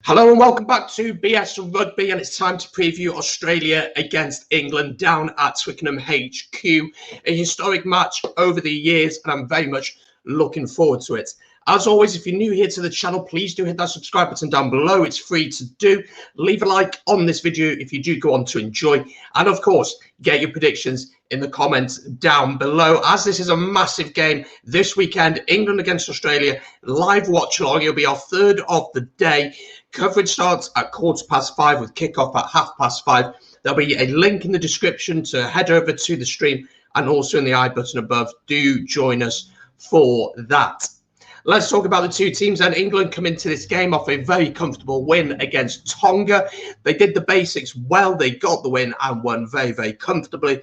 Hello and welcome back to BS Rugby, and it's time to preview Australia against England down at Twickenham HQ. A historic match over the years, and I'm very much looking forward to it. As always, if you're new here to the channel, please do hit that subscribe button down below. It's free to do. Leave a like on this video if you do go on to enjoy. And of course, get your predictions in the comments down below, as this is a massive game this weekend. England against Australia, live watch along. It'll be our third of the day. Coverage starts at 5:15 with kickoff at 5:30. There'll be a link in the description to head over to the stream, and also in the I button above. Do join us for that. Let's talk about the two teams. And England come into this game off a very comfortable win against Tonga. They did the basics well. They got the win and won very, very comfortably.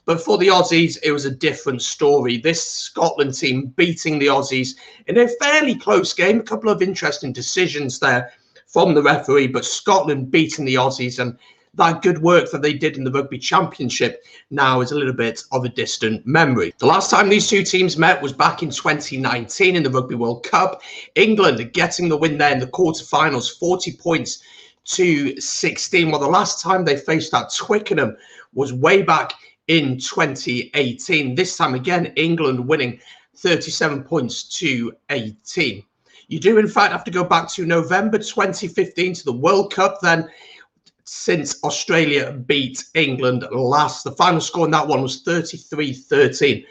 But for the Aussies, it was a different story. This Scotland team beating the Aussies in a fairly close game. A couple of interesting decisions there from the referee, but Scotland beating the Aussies, and that good work that they did in the Rugby Championship now is a little bit of a distant memory. The last time these two teams met was back in 2019 in the Rugby World Cup. England getting the win there in the quarterfinals, 40 points to 16. Well, the last time they faced at Twickenham was way back in 2018. This time again, England winning 37 points to 18. You do, in fact, have to go back to November 2015 to the World Cup then, since Australia beat England last. The final score in that one was 33-13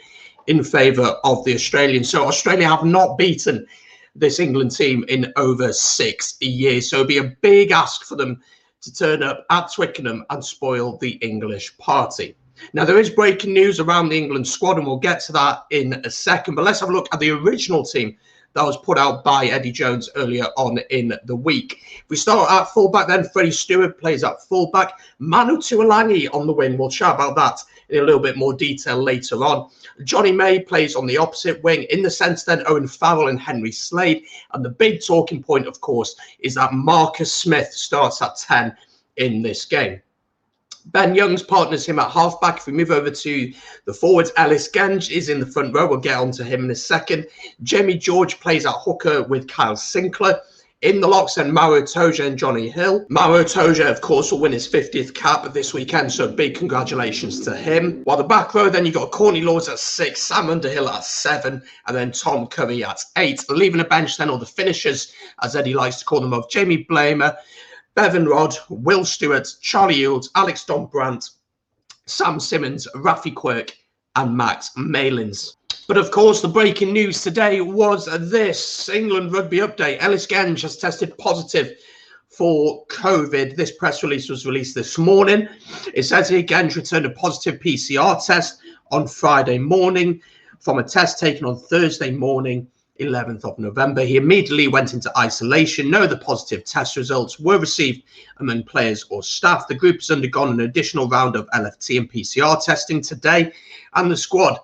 in favour of the Australians. So Australia have not beaten this England team in over 6 years. So it'd be a big ask for them to turn up at Twickenham and spoil the English party. Now, there is breaking news around the England squad, and we'll get to that in a second. But let's have a look at the original team that was put out by Eddie Jones earlier on in the week. If we start at fullback, then Freddie Stewart plays at fullback. Manu Tuilagi on the wing. We'll chat about that in a little bit more detail later on. Johnny May plays on the opposite wing. In the centre, then Owen Farrell and Henry Slade. And the big talking point, of course, is that Marcus Smith starts at 10 in this game. Ben Youngs partners him at halfback. If we move over to the forwards, Ellis Genge is in the front row. We'll get on to him in a second. Jamie George plays at hooker with Kyle Sinclair. In the locks, then Mauro Toja and Johnny Hill. Mauro Toja, of course, will win his 50th cap this weekend, so big congratulations to him. While the back row, then you've got Courtney Lawes at 6, Sam Underhill at 7, and then Tom Curry at 8. Leaving the bench, then all the finishers, as Eddie likes to call them, of Jamie Blamer, Bevan Rodd, Will Stewart, Charlie Ewells, Alex Dombrandt, Sam Simmons, Rafi Quirk, and Max Malins. But of course, the breaking news today was this England rugby update. Ellis Genge has tested positive for COVID. This press release was released this morning. It says here Genge returned a positive PCR test on Friday morning from a test taken on Thursday morning, 11th of November. He immediately went into isolation. No other positive test results were received among players or staff. The group has undergone an additional round of LFT and PCR testing today, and the squad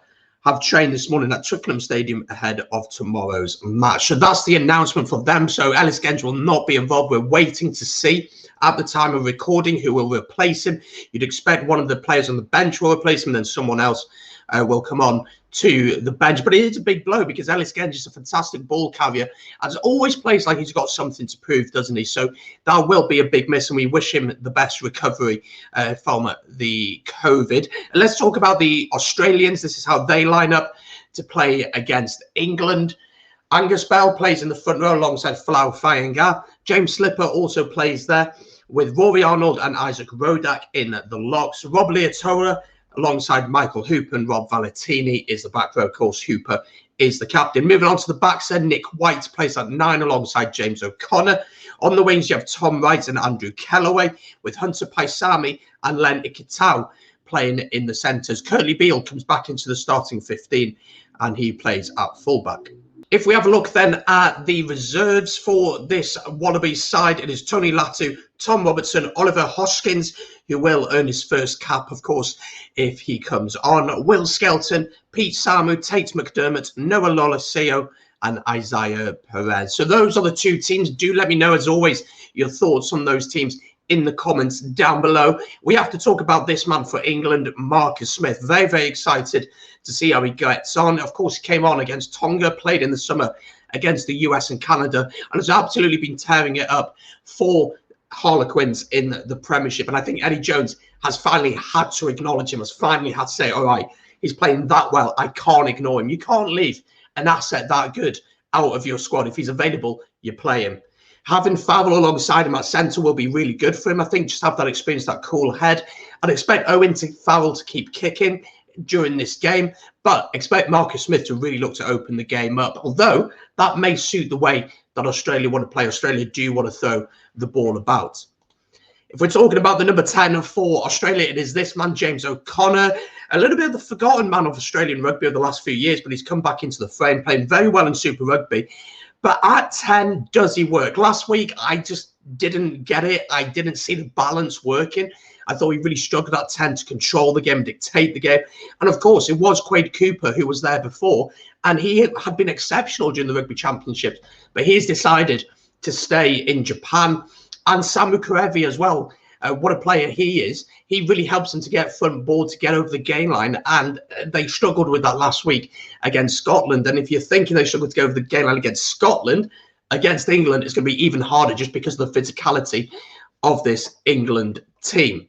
have trained this morning at Twickenham Stadium ahead of tomorrow's match. So that's the announcement for them. So Ellis Genge will not be involved. We're waiting to see at the time of recording who will replace him. You'd expect one of the players on the bench will replace him, then someone else will come on to the bench. But it is a big blow because Ellis Genge is a fantastic ball carrier and always plays like he's got something to prove, doesn't he? So that will be a big miss, and we wish him the best recovery from the COVID. And let's talk about the Australians. This is how they line up to play against England. Angus Bell plays in the front row alongside Folau Fainga'a. James Slipper also plays there with Rory Arnold and Isaac Rodak in the locks. Rob Liatora alongside Michael Hooper and Rob Valentini is the back row. Of course, Hooper is the captain. Moving on to the backs, then Nick White plays at 9 alongside James O'Connor. On the wings, you have Tom Wright and Andrew Kellaway, with Hunter Paisami and Len Ikitau playing in the centres. Curtly Beale comes back into the starting 15, and he plays at fullback. If we have a look then at the reserves for this Wallabies side, it is Tony Latu, Tom Robertson, Oliver Hoskins, who will earn his first cap, of course, if he comes on. Will Skelton, Pete Samu, Tate McDermott, Noah Loloseo, and Isaiah Perez. So those are the two teams. Do let me know, as always, your thoughts on those teams in the comments down below. We have to talk about this man for England, Marcus Smith. Very, very excited to see how he gets on. Of course, he came on against Tonga, played in the summer against the US and Canada, and has absolutely been tearing it up for Harlequins in the Premiership. And I think Eddie Jones has finally had to acknowledge him, has finally had to say, all right, he's playing that well, I can't ignore him. You can't leave an asset that good out of your squad. If he's available, you play him. Having Favell alongside him at centre will be really good for him, I think. Just have that experience, that cool head. I'd expect Owen to Favell to keep kicking during this game, but expect Marcus Smith to really look to open the game up. Although that may suit the way that Australia want to play. Australia do want to throw the ball about. If we're talking about the number 10 for Australia, it is this man, James O'Connor. A little bit of the forgotten man of Australian rugby over the last few years, but he's come back into the frame, playing very well in Super Rugby. But at 10, does he work? Last week, I just didn't get it. I didn't see the balance working. I thought he really struggled at 10 to control the game, dictate the game. And of course, it was Quade Cooper who was there before, and he had been exceptional during the Rugby Championships. But he's decided to stay in Japan. And Samu Kerevi as well. What a player he is. He really helps them to get front ball, to get over the gain line. And they struggled with that last week against Scotland. And if you're thinking they struggled to get over the gain line against Scotland, against England, it's going to be even harder just because of the physicality of this England team.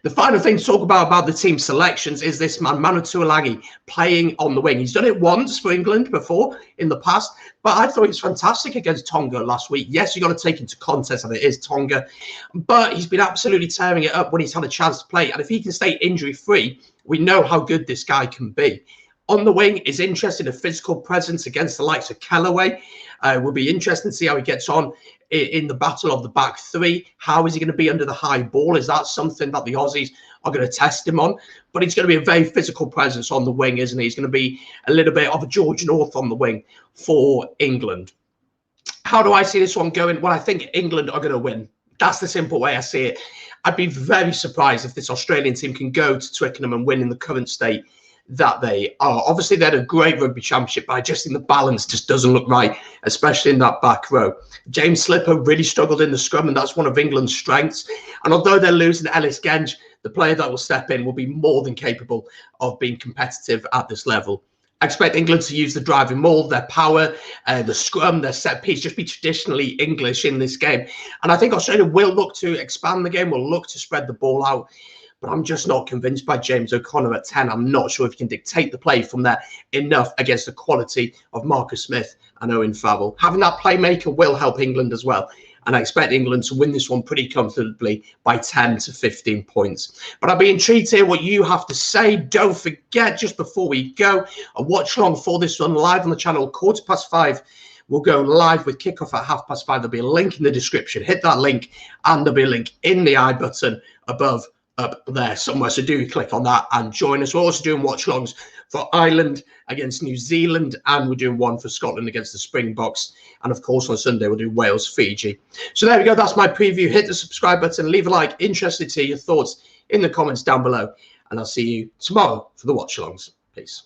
The final thing to talk about the team selections is this man, Manu Tuilagi, playing on the wing. He's done it once for England before in the past, but I thought he was fantastic against Tonga last week. Yes, you've got to take into context that it is Tonga, but he's been absolutely tearing it up when he's had a chance to play. And if he can stay injury-free, we know how good this guy can be. On the wing is interested in a physical presence against the likes of Kellaway. Will be interesting to see how he gets on in the battle of the back three. How is he going to be under the high ball? Is that something that the Aussies are going to test him on? But he's going to be a very physical presence on the wing, isn't he? He's going to be a little bit of a George North on the wing for England. How do I see this one going? Well, I think England are going to win. That's the simple way I see it. I'd be very surprised if this Australian team can go to Twickenham and win in the current state that they are. Obviously, they had a great rugby championship, but I just think the balance just doesn't look right, especially in that back row. James Slipper really struggled in the scrum, and that's one of England's strengths. And although they're losing Ellis Genge, the player that will step in will be more than capable of being competitive at this level. I expect England to use the driving maul, their power, the scrum, their set piece, just be traditionally English in this game. And I think Australia will look to expand the game, will look to spread the ball out. But I'm just not convinced by James O'Connor at 10. I'm not sure if he can dictate the play from there enough against the quality of Marcus Smith and Owen Favell. Having that playmaker will help England as well. And I expect England to win this one pretty comfortably by 10 to 15 points. But I'll be intrigued to hear what you have to say. Don't forget, just before we go, a watch along for this one live on the channel, 5:15. We'll go live with kickoff at 5:30. There'll be a link in the description. Hit that link, and there'll be a link in the I button above up there somewhere. So do click on that and join us. We're also doing watch alongs for Ireland against New Zealand, and we're doing one for Scotland against the Springboks. And of course, on Sunday, we'll do Wales, Fiji. So there we go. That's my preview. Hit the subscribe button, leave a like. Interested to hear your thoughts in the comments down below. And I'll see you tomorrow for the watch alongs. Peace.